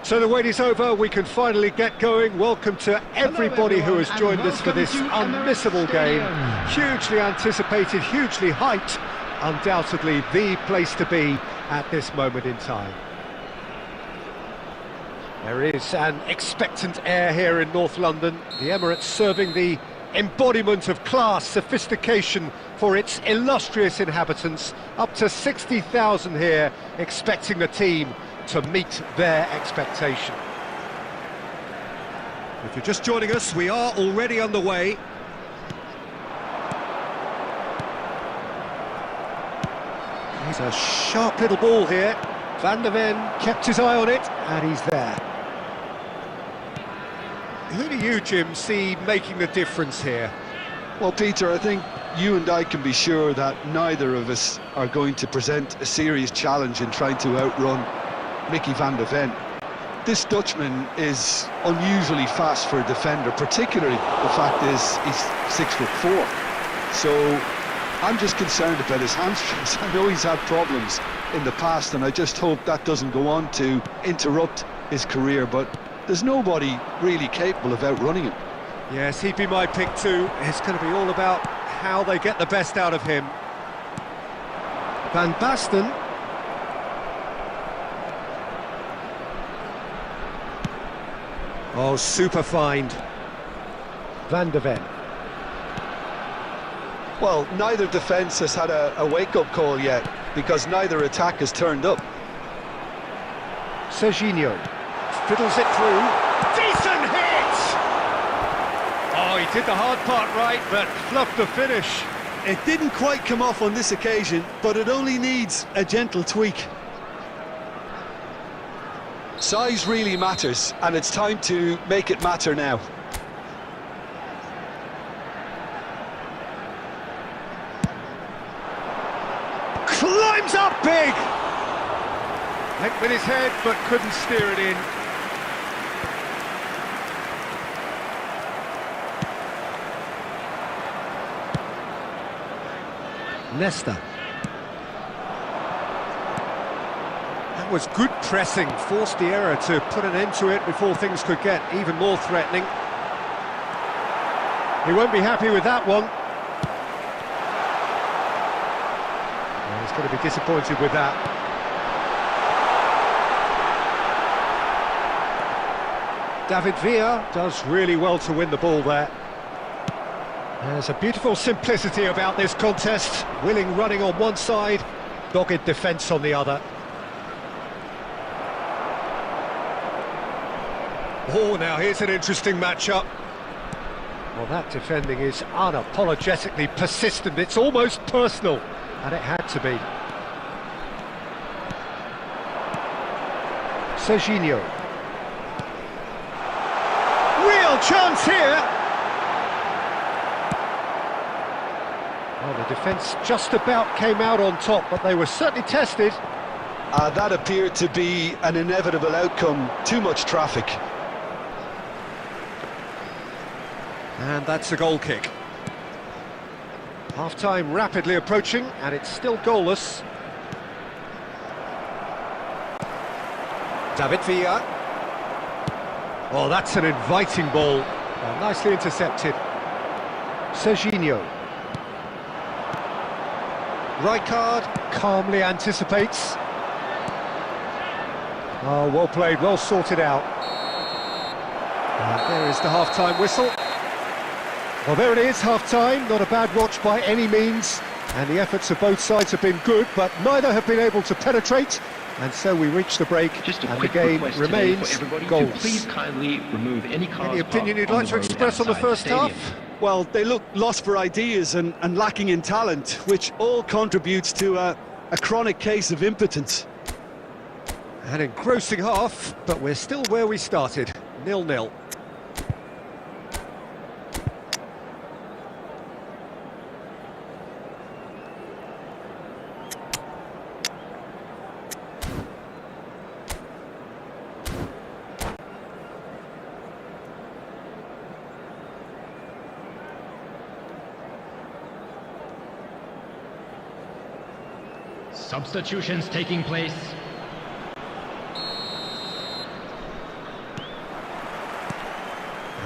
So the wait is over, we can finally get going. Welcome to everybody who has joined us for this unmissable game. Hugely anticipated, hugely hyped, undoubtedly the place to be at this moment in time. There is an expectant air here in North London. The Emirates serving the embodiment of class, sophistication for its illustrious inhabitants. Up to 60,000 here, expecting the team to meet their expectation. If you're just joining us, we are already underway. He's a sharp little ball here. Van der Ven kept his eye on it, and he's there. Who do you, Jim, see making the difference here? Well, Peter, I think you and I can be sure that neither of us are going to present a serious challenge in trying to outrun Mickey van der Ven. This Dutchman is unusually fast for a defender, particularly the fact is he's 6'4". So I'm just concerned about his hamstrings. I know he's had problems in the past, and I just hope that doesn't go on to interrupt his career, but there's nobody really capable of outrunning him. Yes, he'd be my pick too. It's going to be all about how they get the best out of him. Van Basten. Oh, super find. Van der Ven. Well, neither defence has had a wake-up call yet, because neither attack has turned up. Serginho fiddles it through. Decent hit! Oh, he did the hard part right, but fluffed the finish. It didn't quite come off on this occasion, but it only needs a gentle tweak. Size really matters, and it's time to make it matter now. Climbs up big! Went with his head, but couldn't steer it in. Nesta. That was good pressing, forced the error to put an end to it before things could get even more threatening. He won't be happy with that one. Well, he's going to be disappointed with that. David Villa does really well to win the ball there. There's a beautiful simplicity about this contest. Willing running on one side, dogged defence on the other. Oh, now here's an interesting matchup. Well, that defending is unapologetically persistent. It's almost personal, and it had to be. Serginho. Real chance here. Well, the defence just about came out on top, but they were certainly tested. That appeared to be an inevitable outcome. Too much traffic. And that's a goal kick. Half-time rapidly approaching, and it's still goalless. David Villa. Oh, that's an inviting ball. Well, nicely intercepted. Serginho. Rijkaard calmly anticipates. Oh, well played, well sorted out. And there is the half-time whistle. Well, there it is, half-time. Not a bad watch by any means. And the efforts of both sides have been good, but neither have been able to penetrate. And so we reach the break, and the game remains goals. Please kindly remove any cars. Any opinion you'd like to express on the first half? Well, they look lost for ideas and lacking in talent, which all contributes to a chronic case of impotence. An engrossing half, but we're still where we started, 0-0. Substitutions taking place.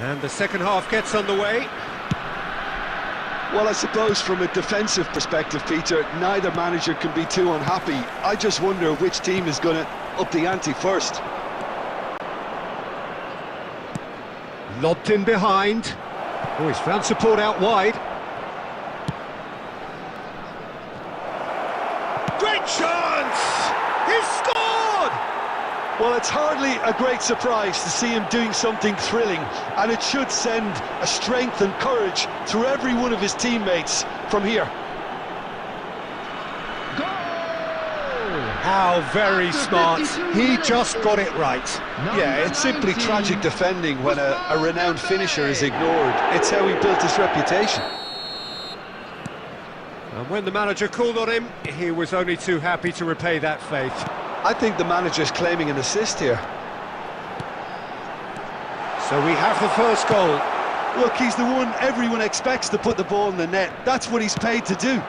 And the second half gets underway. Well, I suppose from a defensive perspective, Peter, neither manager can be too unhappy. I just wonder which team is going to up the ante first. Lobbed in behind. Oh, he's found support out wide. Great chance! He's scored! Well, it's hardly a great surprise to see him doing something thrilling, and it should send a strength and courage through every one of his teammates from here. How very smart. He just got it right. Yeah, it's simply tragic defending when a renowned finisher is ignored. It's how he built his reputation. And when the manager called on him, he was only too happy to repay that faith. I think the manager's claiming an assist here. So we have the first goal. Look, he's the one everyone expects to put the ball in the net. That's what he's paid to do.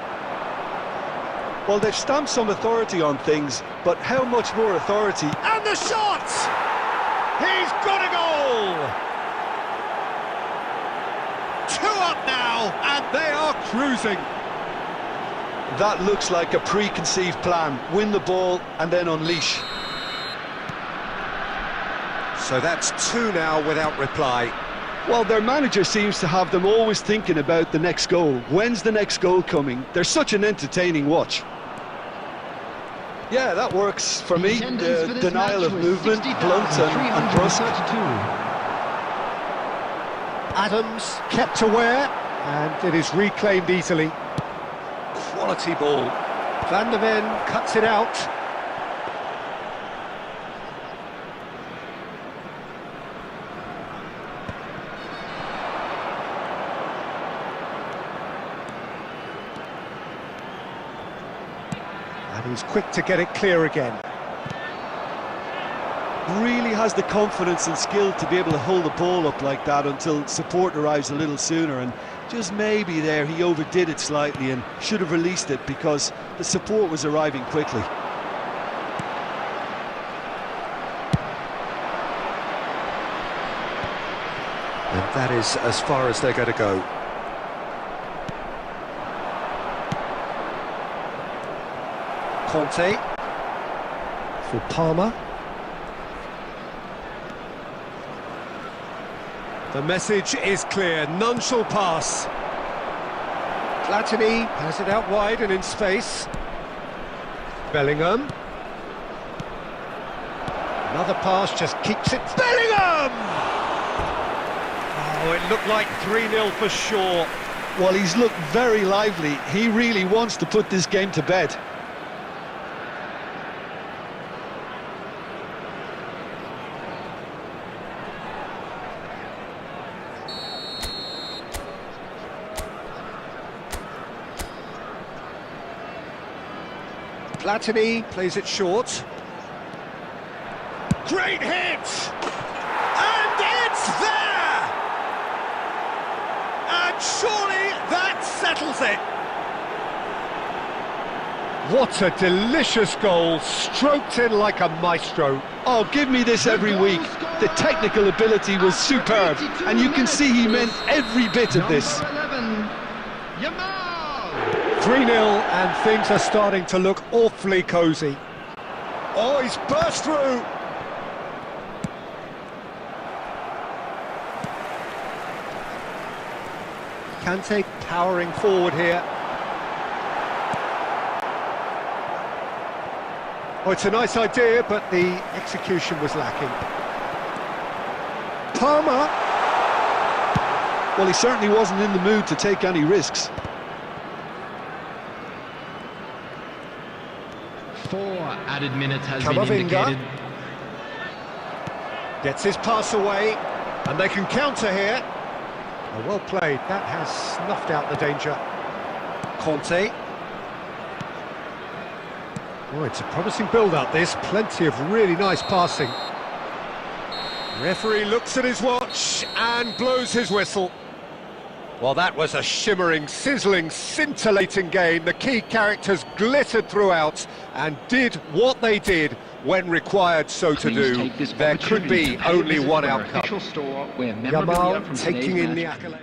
Well, they've stamped some authority on things, but how much more authority? And the shot! He's got a goal! 2 up now, and they are cruising. That looks like a preconceived plan. Win the ball and then unleash. So that's 2 now without reply. Well, their manager seems to have them always thinking about the next goal. When's the next goal coming? They're such an entertaining watch. Yeah, that works for me. The denial of movement, blunt and brusque. Adams kept aware, and it is reclaimed easily. Quality ball. Van der Ven cuts it out. And he's quick to get it clear again. Really has the confidence and skill to be able to hold the ball up like that until support arrives a little sooner, and just maybe there he overdid it slightly and should have released it because the support was arriving quickly. And that is as far as they're going to go. Conte for Palmer. The message is clear, none shall pass. Platini has it out wide and in space. Bellingham. Another pass just keeps it. Bellingham! Oh, it looked like 3-0 for sure. Well, he's looked very lively. He really wants to put this game to bed. Platini plays it short. Great hit! And it's there! And surely that settles it! What a delicious goal, stroked in like a maestro. Oh, give me this every week. The technical ability was superb, and you can see he meant every bit of this. 3-0 and things are starting to look awfully cosy. Oh, he's burst through! Kante powering forward here. Oh, it's a nice idea, but the execution was lacking. Palmer! Well, he certainly wasn't in the mood to take any risks. 4 added minutes has been indicated. Gets his pass away, and they can counter here. Oh, well played, that has snuffed out the danger. Conte. Oh, it's a promising build-up this, plenty of really nice passing. Referee looks at his watch and blows his whistle. Well, that was a shimmering, sizzling, scintillating game. The key characters glittered throughout and did what they did when required so to do. There could be only one outcome. Yamal taking in the accolade.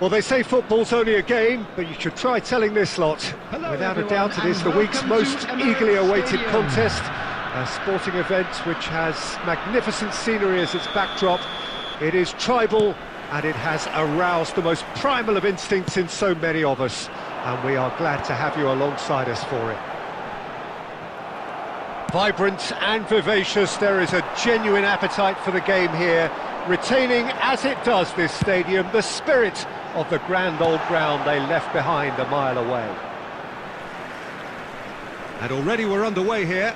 Well, they say football's only a game, but you should try telling this lot. Without a doubt, it is the week's most eagerly awaited contest. A sporting event which has magnificent scenery as its backdrop. It is tribal, and it has aroused the most primal of instincts in so many of us. And we are glad to have you alongside us for it. Vibrant and vivacious, there is a genuine appetite for the game here, retaining, as it does this stadium, the spirit of the grand old ground they left behind a mile away. And already we're underway here.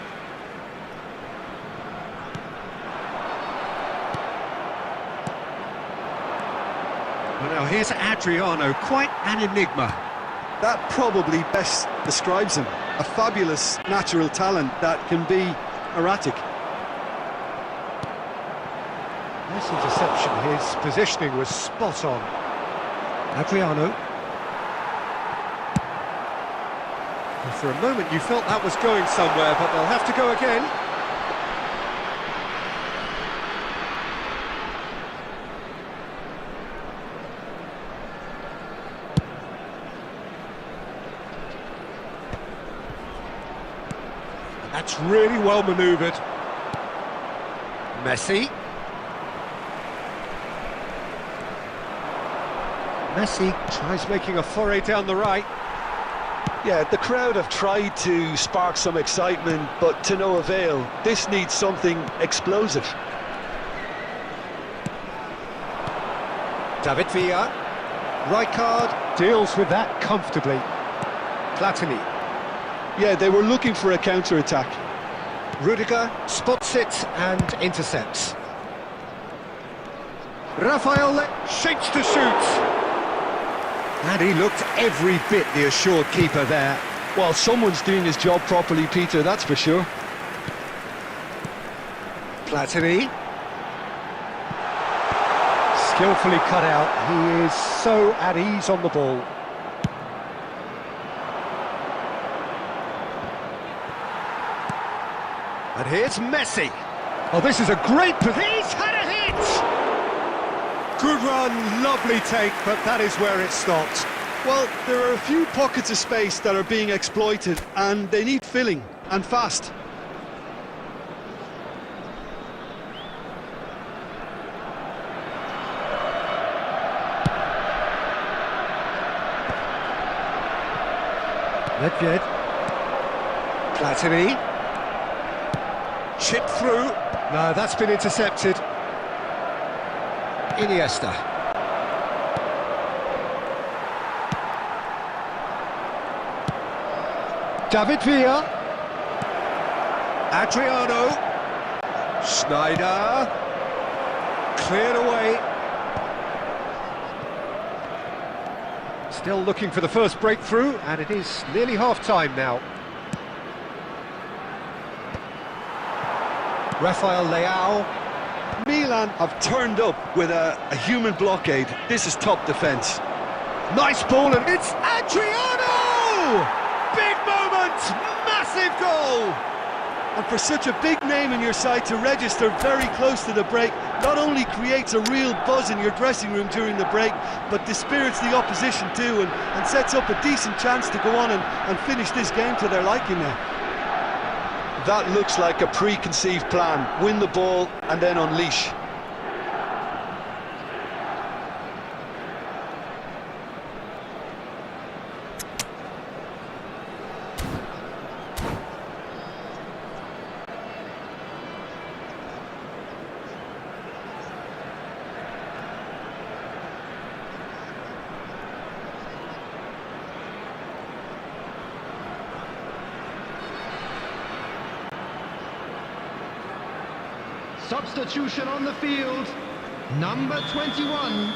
Well, now here's Adriano, quite an enigma. That probably best describes him. A fabulous natural talent that can be erratic. Nice interception, his positioning was spot on. Adriano. Well, for a moment you felt that was going somewhere, but they'll have to go again. And that's really well manoeuvred. Messi. Messi tries making a foray down the right. Yeah, the crowd have tried to spark some excitement, but to no avail. This needs something explosive. David Villa. Rijkaard deals with that comfortably. Platini. Yeah, they were looking for a counter-attack. Rudiger spots it and intercepts. Rafael shapes to shoot. And he looked every bit the assured keeper there. Well, someone's doing his job properly, Peter, that's for sure. Platini. Skillfully cut out. He is so at ease on the ball. And here's Messi. Oh, this is a great... He's had a Good run, lovely take, but that is where it stopped. Well, there are a few pockets of space that are being exploited, and they need filling, and fast. Nedved. Platini. Chip through. No, that's been intercepted. Iniesta. David Villa. Adriano. Schneider. Cleared away. Still looking for the first breakthrough, and it is nearly half-time now. Rafael Leao. Milan have turned up with a human blockade. This is top defence. Nice ball, and it's Adriano! Big moment, massive goal! And for such a big name in your side to register very close to the break, not only creates a real buzz in your dressing room during the break, but dispirits the opposition too, and sets up a decent chance to go on and finish this game to their liking now. That looks like a preconceived plan. Win the ball and then unleash. Substitution on the field. Number 21,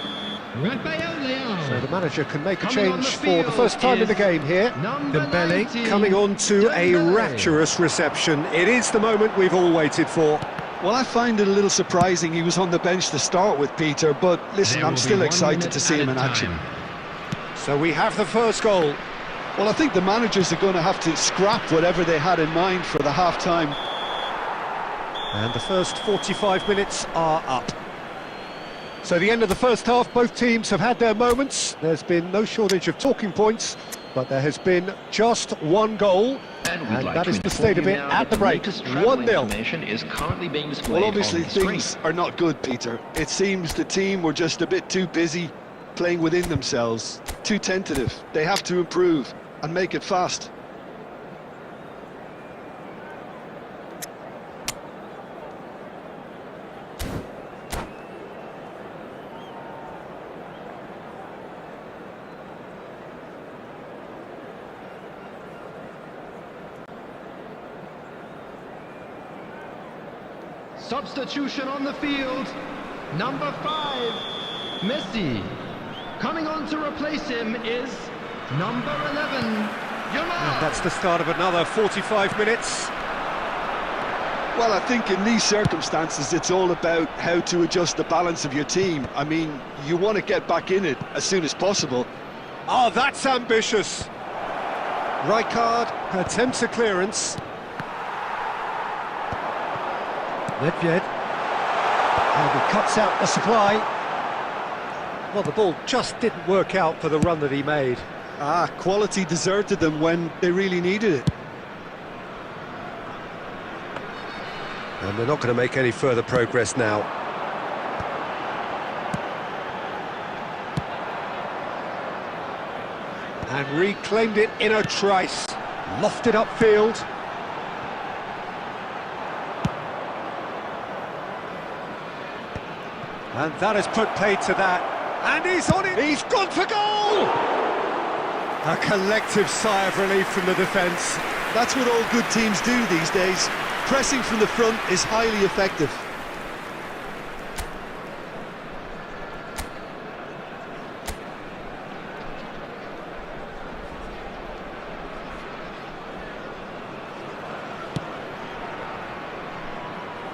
Rafael Leao. So the manager can make a Coming on change the for the first time in the game here. number Dembele 19, coming on to a Dembele. rapturous reception. It is the moment we've all waited for. Well, I find it a little surprising he was on the bench to start with, Peter, but listen, There I'm will still be 1 excited minute to see him in added action. time. So we have the first goal. Well, I think the managers are going to have to scrap whatever they had in mind for the half-time. And the first 45 minutes are up. So the end of the first half, both teams have had their moments. There's been no shortage of talking points, but there has been just one goal. And we'd And like that to is the inform state of you it now at that the break. latest travel 1-0. information is currently being displayed Well, obviously on the screen. things are not good, Peter. It seems the team were just a bit too busy playing within themselves, too tentative. They have to improve and make it fast. Substitution on the field. Number 5, Messi. Coming on to replace him is number 11, And that's the start of another 45 minutes. Well, I think in these circumstances, it's all about how to adjust the balance of your team. I mean, you want to get back in it as soon as possible. Oh, that's ambitious. Rijkaard attempts a clearance. Nedved. And he cuts out the supply. Well, the ball just didn't work out for the run that he made. Quality deserted them when they really needed it. And they're not going to make any further progress now. And reclaimed it in a trice. Lofted upfield. And that has put paid to that. And he's on it. He's gone for goal! A collective sigh of relief from the defence. That's what all good teams do these days. Pressing from the front is highly effective.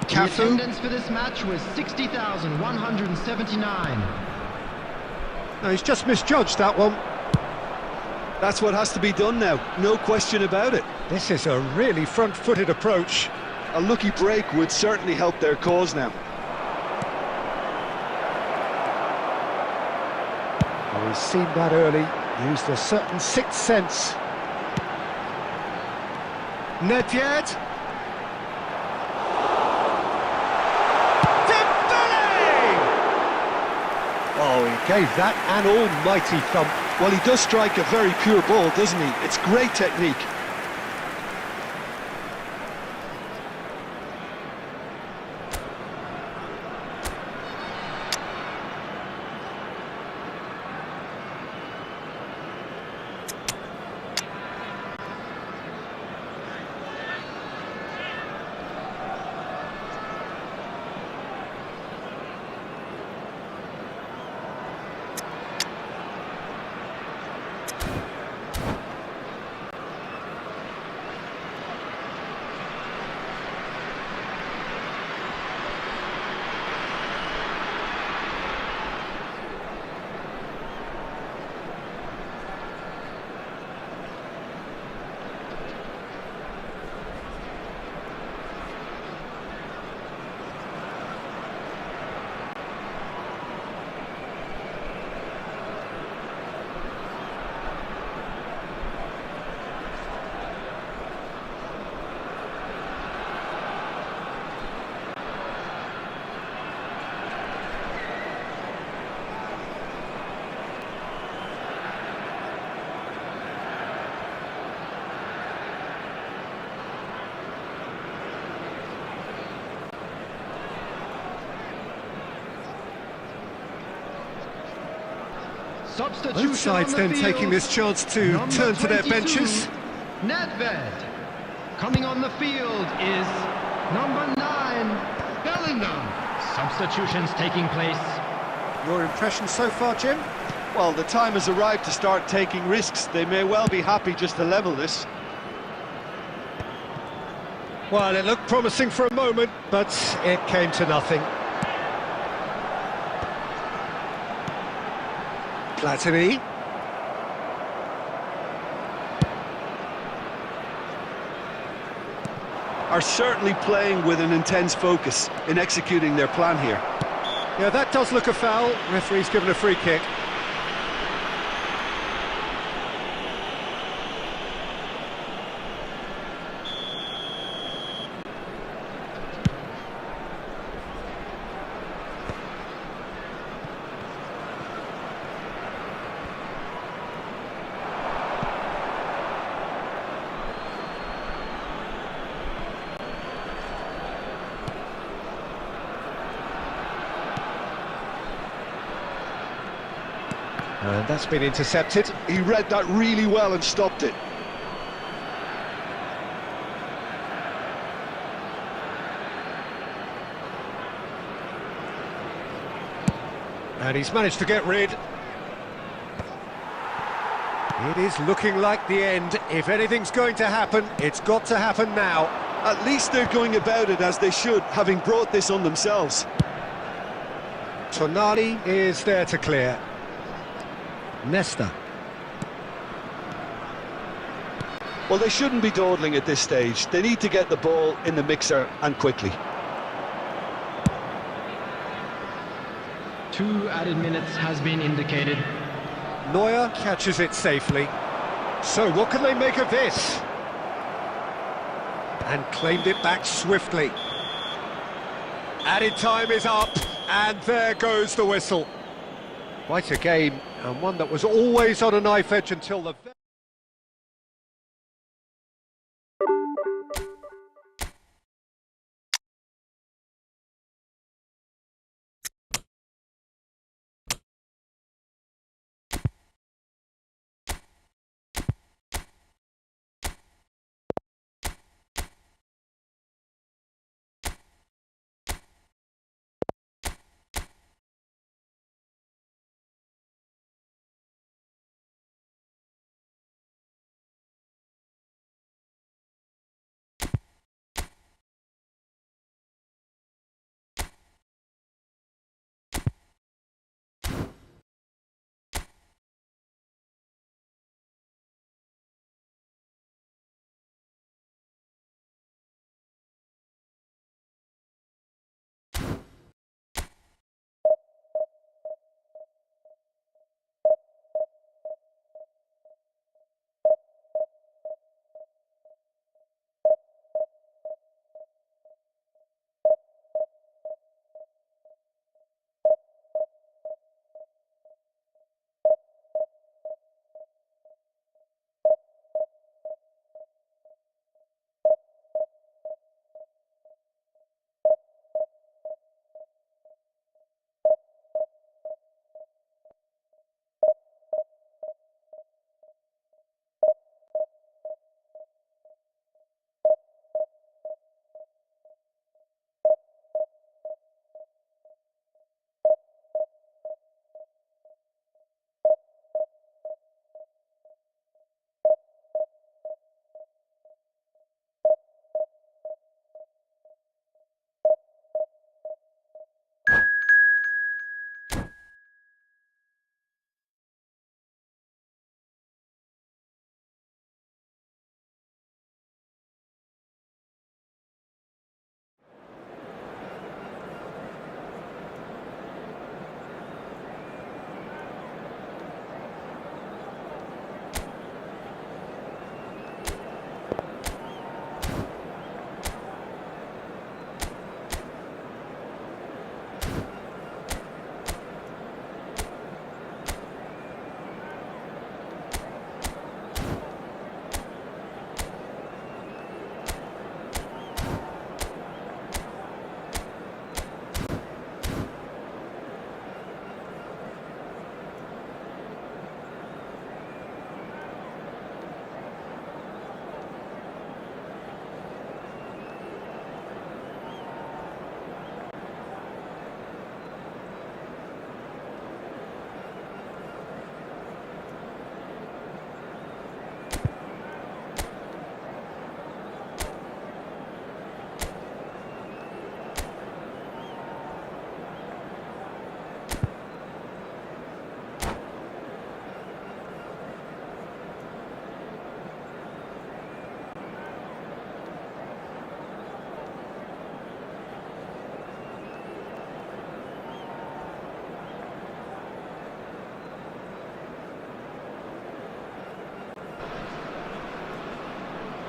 The attendance for this match was 60,179. No, he's just misjudged that one. That's what has to be done now, no question about it. This is a really front-footed approach. A lucky break would certainly help their cause now. Well, he's seen that early, used a certain sixth sense. Nedved. Dembele! Oh, he gave that an almighty thump. Well, he does strike a very pure ball, doesn't he? It's great technique. Substitution Both sides on the then field. taking this chance to Number turn to their 22, benches. Nedved. Coming on the field is number 9, Bellingham. Substitutions taking place. Your impression so far, Jim? Well, the time has arrived to start taking risks. They may well be happy just to level this. Well, it looked promising for a moment, but it came to nothing. Platini. Are certainly playing with an intense focus in executing their plan here. Yeah, that does look a foul. Referee's given a free kick. And that's been intercepted. He read that really well and stopped it. And he's managed to get rid. It is looking like the end. If anything's going to happen, it's got to happen now. At least they're going about it as they should, having brought this on themselves. Tonali is there to clear. Nesta. Well, they shouldn't be dawdling at this stage. They need to get the ball in the mixer and quickly. 2 added minutes has been indicated. Neuer catches it safely. So what can they make of this? And claimed it back swiftly. Added time is up, and there goes the whistle. Quite a game, and one that was always on a knife edge until the...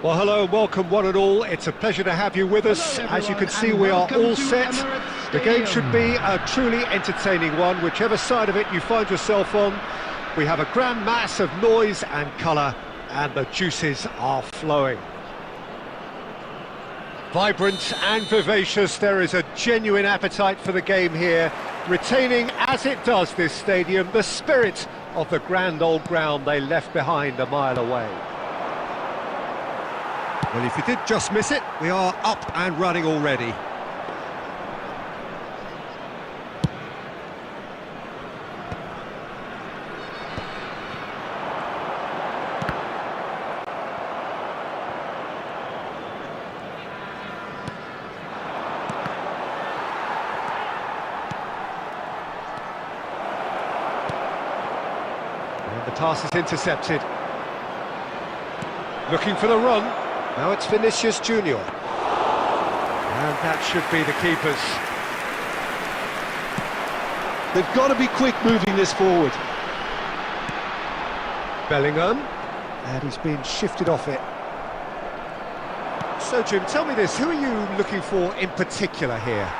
Well, hello and welcome one and all. It's a pleasure to have you with us. Hello, As you can everyone, see, and we are welcome all to set. Emirates The game Stadium. should be a truly entertaining one, whichever side of it you find yourself on. We have a grand mass of noise and colour, and the juices are flowing. Vibrant and vivacious, there is a genuine appetite for the game here, retaining, as it does this stadium, the spirit of the grand old ground they left behind a mile away. Well, if you did just miss it, we are up and running already. And the pass is intercepted. Looking for the run. Now it's Vinicius Junior. And that should be the keepers. They've got to be quick moving this forward. Bellingham. And he's been shifted off it. So, Jim, tell me this, who are you looking for in particular here?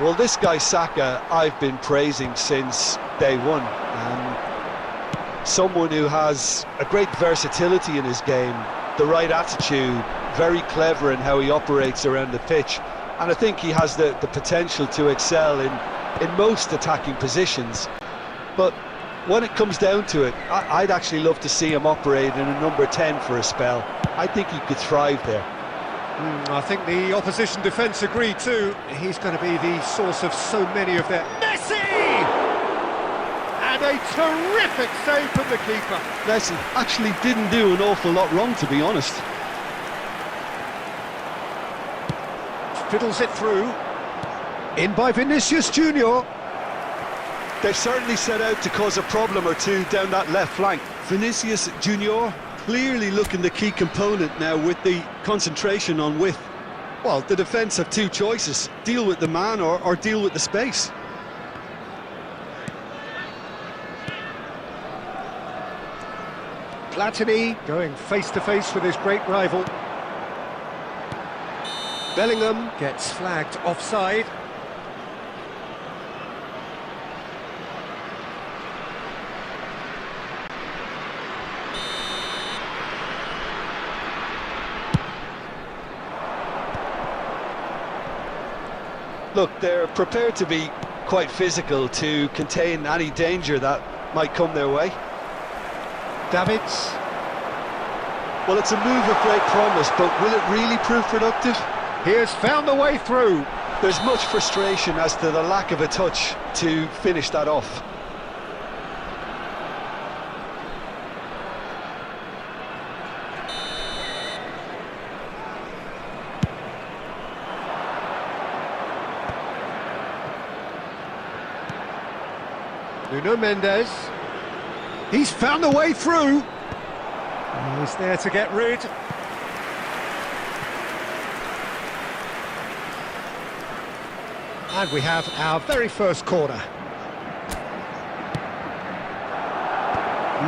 Well, this guy Saka, I've been praising since day one. Someone who has a great versatility in his game, the right attitude, very clever in how he operates around the pitch, and I think he has the potential to excel in most attacking positions. But when it comes down to it, I'd actually love to see him operate in a number 10 for a spell. I think he could thrive there. I think the opposition defence agree too. He's going to be the source of so many of their... Messi! And a terrific save from the keeper. Messi actually didn't do an awful lot wrong, to be honest. Fiddles it through. In by Vinicius Junior. They've certainly set out to cause a problem or two down that left flank. Vinicius Junior clearly looking the key component now with the concentration on width. Well, the defence have two choices: deal with the man or deal with the space. Platini going face-to-face with his great rival. Bellingham gets flagged offside. Look, they're prepared to be quite physical to contain any danger that might come their way. Davids. Well, it's a move of great promise, but will it really prove productive? He has found the way through. There's much frustration as to the lack of a touch to finish that off. Nuno Mendes. He's found the way through. He's there to get rid. And we have our very first corner.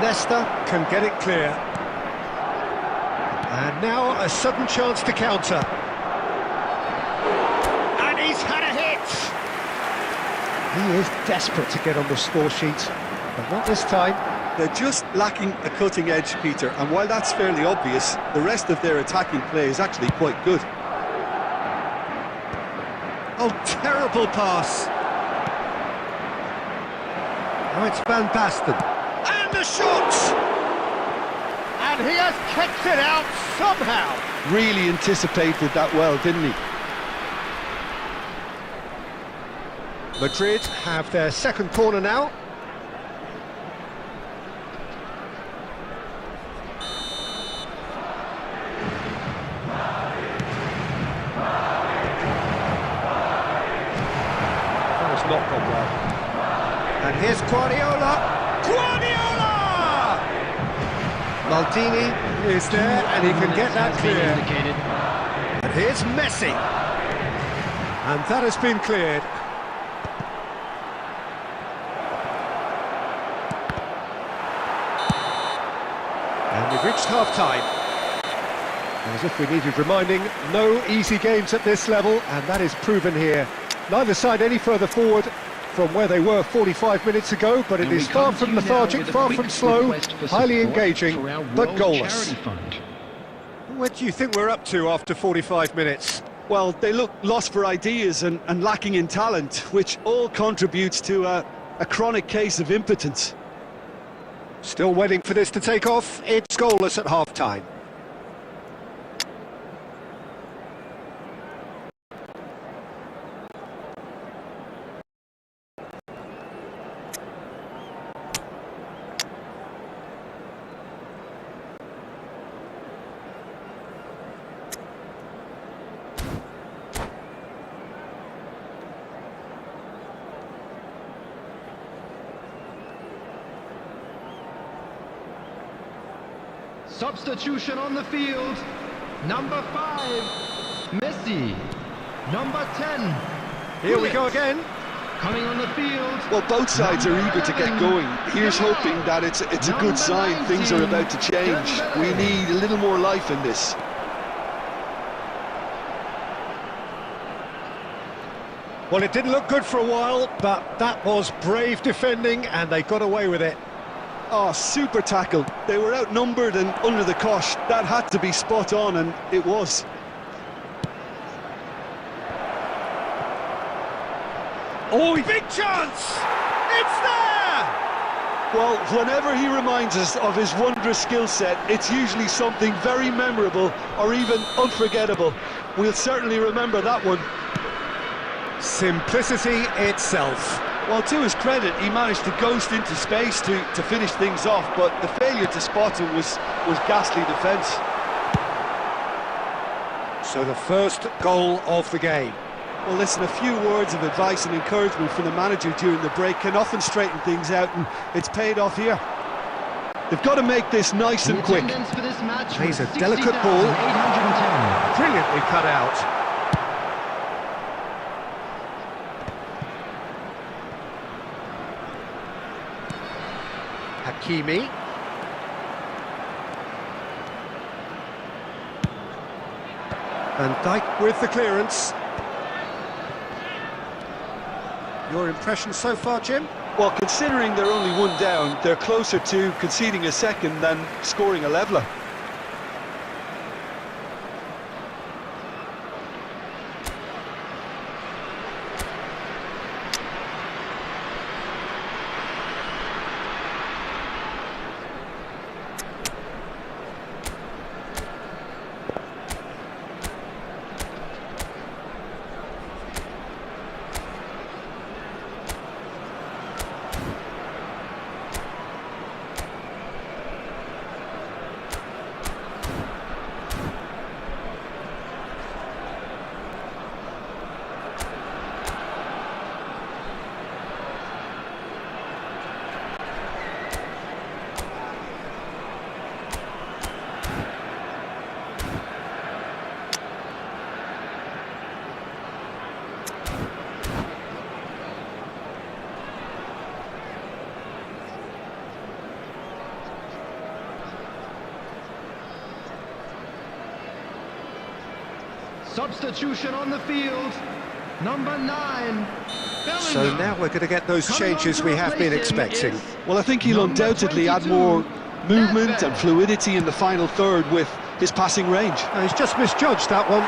Leicester can get it clear. And now a sudden chance to counter. And he's had a hit! He is desperate to get on the score sheet, but not this time. They're just lacking a cutting edge, Peter, and while that's fairly obvious, the rest of their attacking play is actually quite good. Oh, terrible pass. Now it's Van Basten. And the shot! And he has kept it out somehow. Really anticipated that well, didn't he? Madrid have their second corner now. That has not gone well. And here's Guardiola. Guardiola! Maldini is there and he can get that clear. And here's Messi. And that has been cleared. And we've reached half-time. And as if we needed reminding, no easy games at this level, and that is proven here. Neither side any further forward from where they were 45 minutes ago, but it is far from lethargic, far from slow, highly engaging, but goalless. What do you think we're up to after 45 minutes? Well, they look lost for ideas and lacking in talent, which all contributes to a chronic case of impotence. Still waiting for this to take off. It's goalless at half-time. Substitution on the field. Number 5, Messi. Number 10. Here we go again. Coming on the field. Well, both sides are eager to get going. Here's hoping that it's a good sign. Things are about to change. We need a little more life in this. Well, it didn't look good for a while, but that was brave defending, and they got away with it. Oh, super tackle. They were outnumbered and under the cosh. That had to be spot on, and it was. Oh, big chance! It's there! Well, whenever he reminds us of his wondrous skill set, it's usually something very memorable or even unforgettable. We'll certainly remember that one. Simplicity itself. Well, to his credit, he managed to ghost into space to finish things off, but the failure to spot him was ghastly defence. So the first goal of the game. Well, listen, a few words of advice and encouragement from the manager during the break can often straighten things out, and it's paid off here. They've got to make this nice and quick. He's a delicate ball. Brilliantly cut out. Hakimi. Van Dijk with the clearance. Your impression so far, Jim? Well, considering they're only one down, they're closer to conceding a second than scoring a leveller. Substitution on the field. Number 9. So now we're going to get those changes we have been expecting. Well, I think he'll undoubtedly add more movement and fluidity in the final third with his passing range. He's just misjudged that one.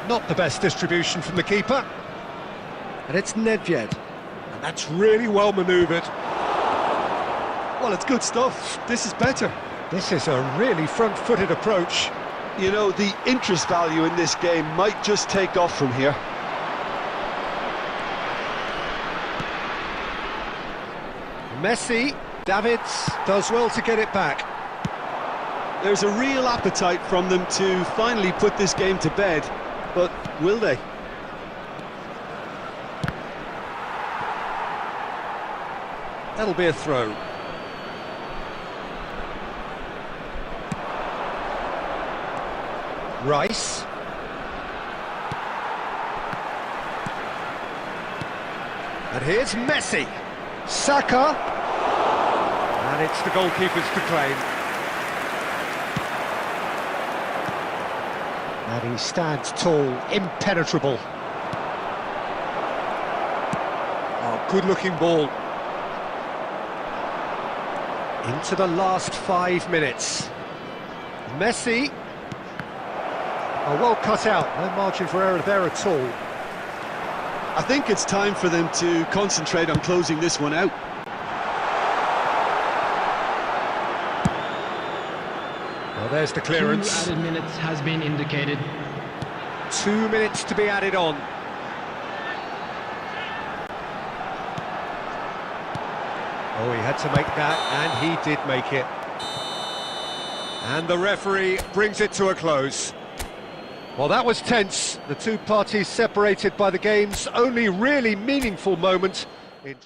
Not the best distribution from the keeper. And it's Nedved. And that's really well manoeuvred. Well, it's good stuff. This is better. This is a really front-footed approach. You know, the interest value in this game might just take off from here. Messi, Davids does well to get it back. There's a real appetite from them to finally put this game to bed, but will they? That'll be a throw. Rice. And here's Messi. Saka. And it's the goalkeeper's to claim. And he stands tall, impenetrable. Oh, good-looking ball. Into the last 5 minutes. Messi. Oh, well cut out, no margin for error there at all. I think it's time for them to concentrate on closing this one out. Well, there's the clearance. 2 added minutes has been indicated. 2 minutes to be added on. Oh, he had to make that, and he did make it. And the referee brings it to a close. Well, that was tense. The two parties separated by the game's only really meaningful moment in...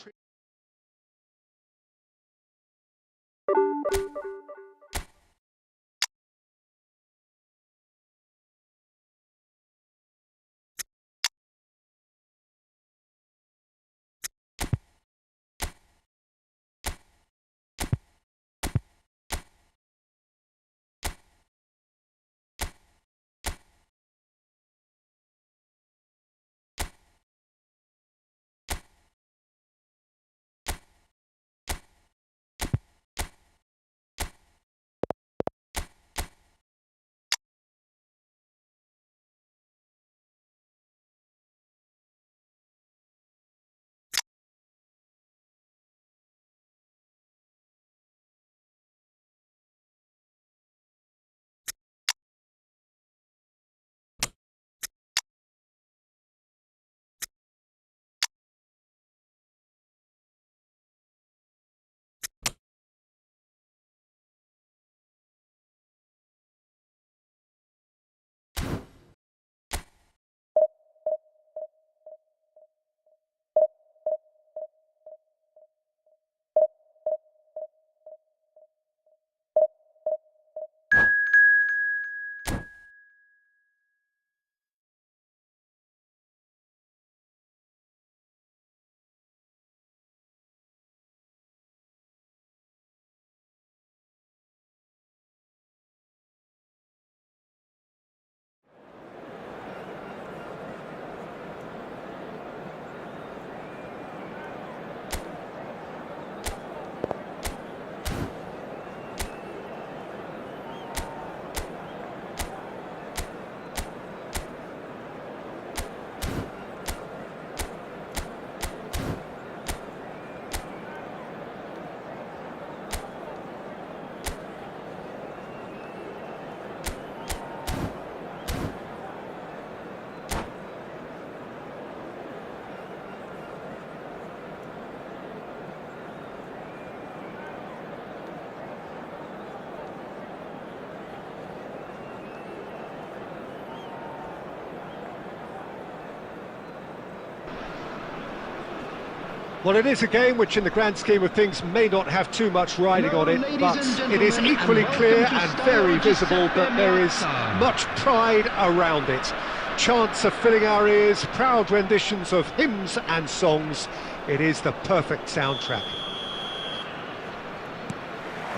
Well, it is a game which in the grand scheme of things may not have too much riding on it, but it is equally clear and very visible that there is much pride around it. Chants are filling our ears, proud renditions of hymns and songs. It is the perfect soundtrack.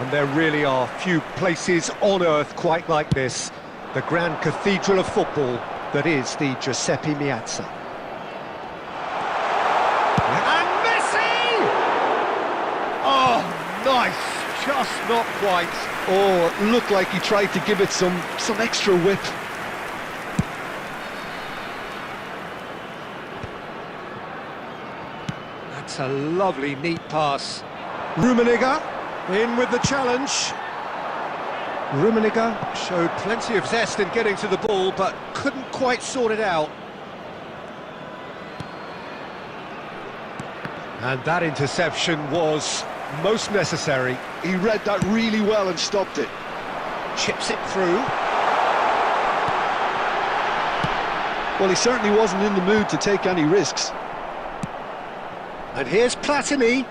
And there really are few places on earth quite like this, the grand cathedral of football that is the Giuseppe Meazza. Oh, nice, just not quite. Oh, looked like he tried to give it some extra whip. That's a lovely, neat pass. Rummenigge in with the challenge. Rummenigge showed plenty of zest in getting to the ball, but couldn't quite sort it out. And that interception was most necessary. He read that really well and stopped it. Chips it through. Well, he certainly wasn't in the mood to take any risks. And here's Platini.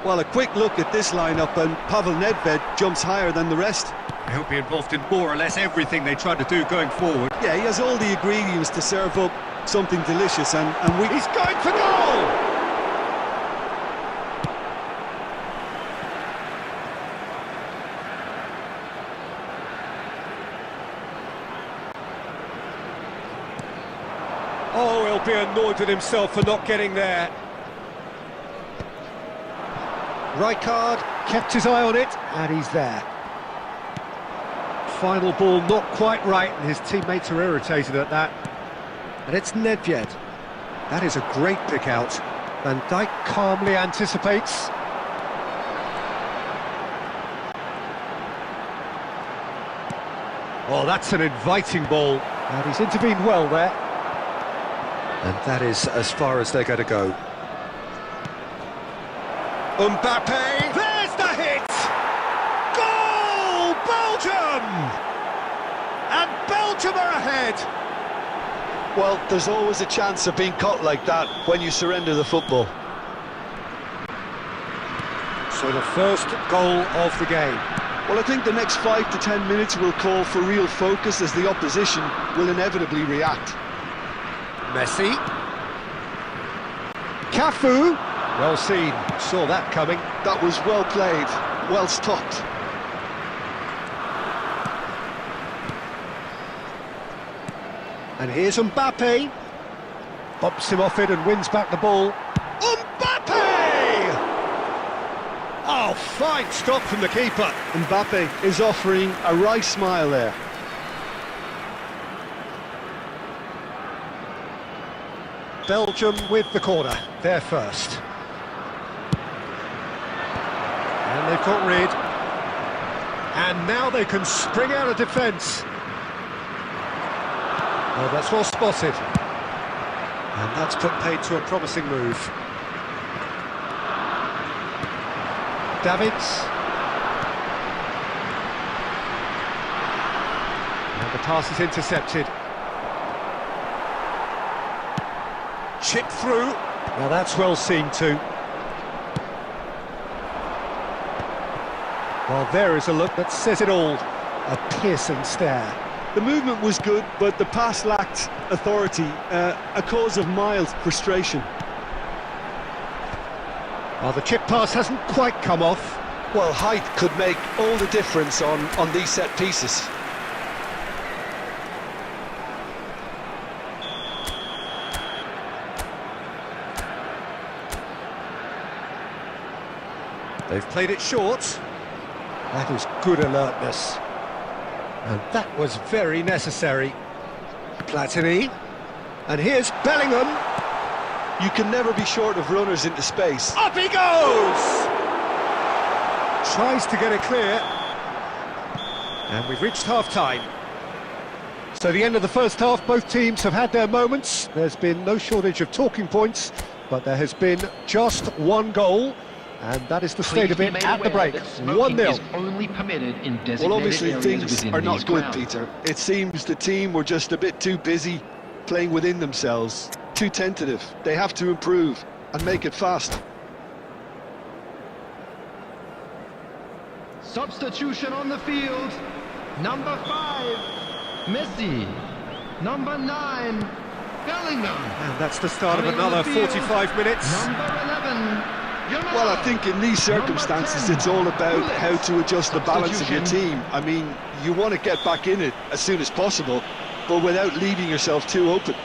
Well, a quick look at this lineup, and Pavel Nedved jumps higher than the rest. He'll be involved in more or less everything they try to do going forward. Yeah, he has all the ingredients to serve up something delicious, and He's going for goal! Oh, he'll be annoyed with himself for not getting there. Rijkaard kept his eye on it, and he's there. Final ball not quite right, and his teammates are irritated at that. And it's Nedved. That is a great pick out. Van Dijk calmly anticipates. Oh, that's an inviting ball. And he's intervened well there. And that is as far as they're going to go. Mbappe! There's the hit! Goal! Belgium! And Belgium are ahead! well, there's always a chance of being caught like that when you surrender the football. So the first goal of the game. Well, I think the next 5 to 10 minutes will call for real focus as the opposition will inevitably react. Messi. Cafu. Well seen, saw that coming. That was well played, well stopped. And here's Mbappe. Bumps him off it and wins back the ball. Mbappe! Oh, fine stop from the keeper. Mbappe is offering a wry smile there. Belgium with the corner, they're first. And they've got rid. And now they can spring out of defence. Oh, that's well spotted. And that's put paid to a promising move. Davids. And the pass is intercepted. Chip through. Now that's well seen too. Well, there is a look that says it all. A piercing stare. The movement was good, but the pass lacked authority, a cause of mild frustration. Well, the chip pass hasn't quite come off. Well, height could make all the difference on these set pieces. They've played it short. That is good alertness. And that was very necessary. Platini. And here's Bellingham. You can never be short of runners into space. Up he goes! Tries to get it clear. And we've reached half-time. So the end of the first half, both teams have had their moments. There's been no shortage of talking points, but there has been just one goal. And that is the state of it at the break. 1-0. Only permitted in designated Well, obviously areas things within are not these good, grounds. Peter. It seems the team were just a bit too busy playing within themselves, too tentative. They have to improve and make it fast. Substitution on the field. Number 5, Messi. Number 9, Bellingham. And that's the start of Coming on another the field, 45 minutes. Number 11, Yamal. Well, I think in these circumstances it's all about how to adjust the balance of your team. I mean, you want to get back in it as soon as possible, but without leaving yourself too open.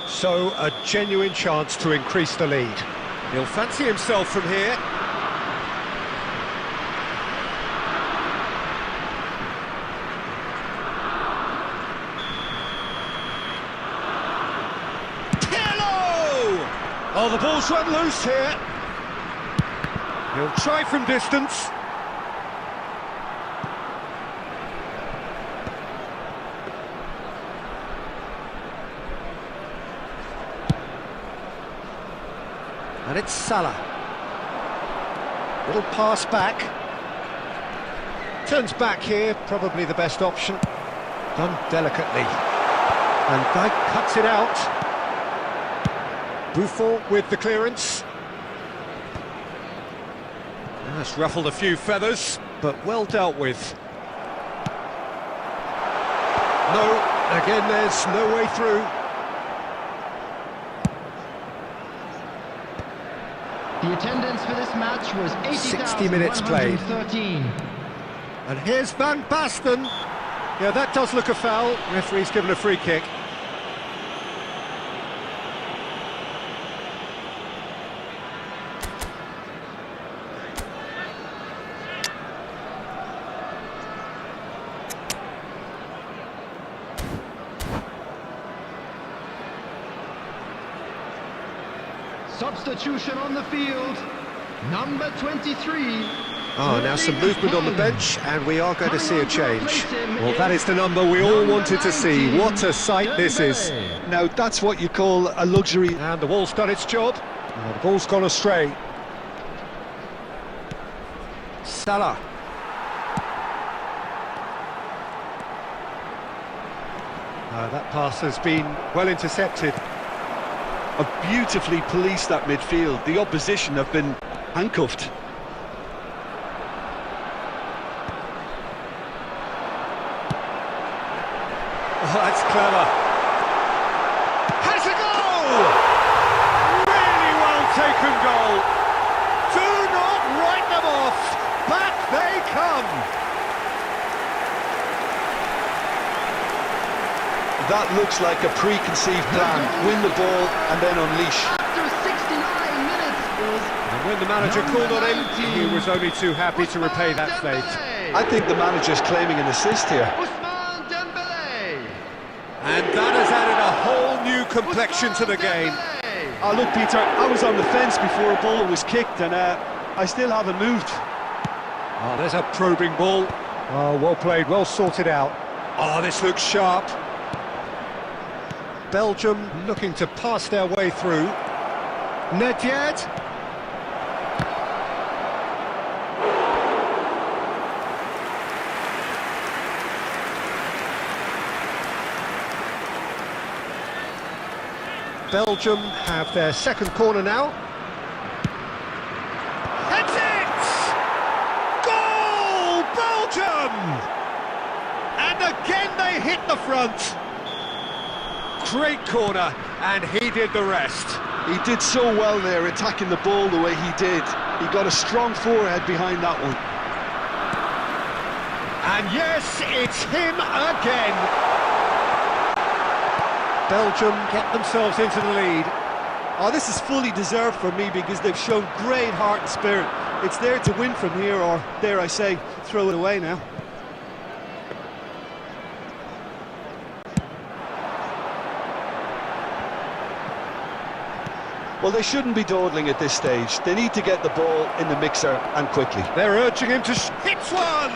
So, a genuine chance to increase the lead. He'll fancy himself from here. Well, the ball's run loose here. He'll try from distance. And it's Salah. Little pass back. Turns back here, probably the best option. Done delicately. And Dyke cuts it out. Buffon with the clearance. That's ruffled a few feathers, but well dealt with. No, again there's no way through. The attendance for this match was 60 minutes played. 80,113. And here's Van Basten. Yeah, that does look a foul. Referee's given a free kick. Substitution on the field, number 23. Oh, now some movement on the bench, and we are going to see a change. Well, that is the number we all wanted to see. What a sight this is. Now, that's what you call a luxury. And the ball's done its job. Oh, the ball's gone astray. Salah. That pass has been well intercepted. Have beautifully policed that midfield. The opposition have been handcuffed. Oh, that's clever. Has a goal! Really well taken goal. Do not write them off. Back they come. That looks like a preconceived plan. Win the ball and then unleash. After 69 minutes is And when the manager called on him, he was only too happy to repay that fate. I think the manager's claiming an assist here. Ousmane Dembélé. And that has added a whole new complexion to the game. Oh, look, Peter, I was on the fence before a ball was kicked and I still haven't moved. Oh, there's a probing ball. Oh, well played, well sorted out. Oh, this looks sharp. Belgium looking to pass their way through. Nedved. Belgium have their second corner now. Heads it! Goal! Belgium! And again they hit the front. Great corner, and he did the rest. He did so well there, attacking the ball the way he did. He got a strong forehead behind that one. And yes, it's him again. Belgium get themselves into the lead. Oh, this is fully deserved for me because they've shown great heart and spirit. It's there to win from here, or dare I say, throw it away now. Well, they shouldn't be dawdling at this stage. They need to get the ball in the mixer and quickly. They're urging him to hits one!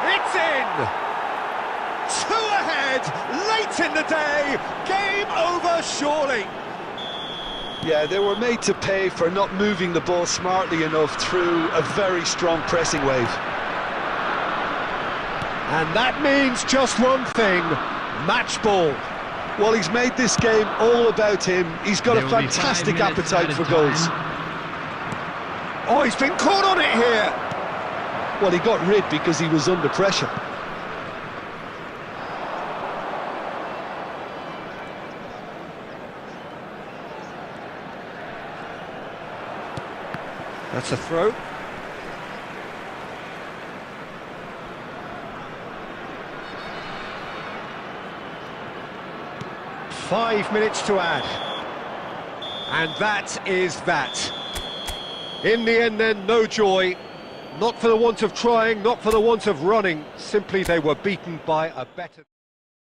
It's in! Two ahead, late in the day, game over surely. Yeah, they were made to pay for not moving the ball smartly enough through a very strong pressing wave. And that means just one thing, match ball. Well, he's made this game all about him. He's got a fantastic appetite for goals. Oh, he's been caught on it here. Well, he got rid because he was under pressure. That's a throw. Five minutes to add. And that is that. In the end then, no joy. Not for the want of trying, not for the want of running. Simply they were beaten by a better...